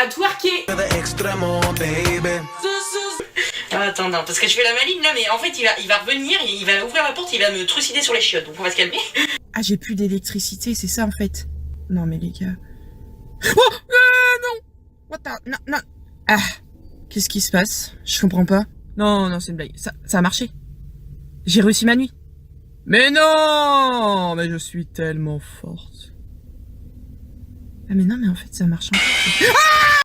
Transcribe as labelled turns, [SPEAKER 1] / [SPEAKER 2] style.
[SPEAKER 1] à twerker. Ah, attends, non, parce que je fais la maline là, mais en fait il va revenir, il va ouvrir la porte, il va me trucider sur les chiottes, donc on va se calmer.
[SPEAKER 2] Ah, j'ai plus d'électricité, c'est ça en fait. Non mais les gars. Oh non. What the... Non, non. Ah, qu'est-ce qui se passe? Je comprends pas. Non, non, c'est une blague. Ça a marché. J'ai réussi ma nuit. Mais non! Mais je suis tellement forte. Ah mais non, mais en fait ça marche encore.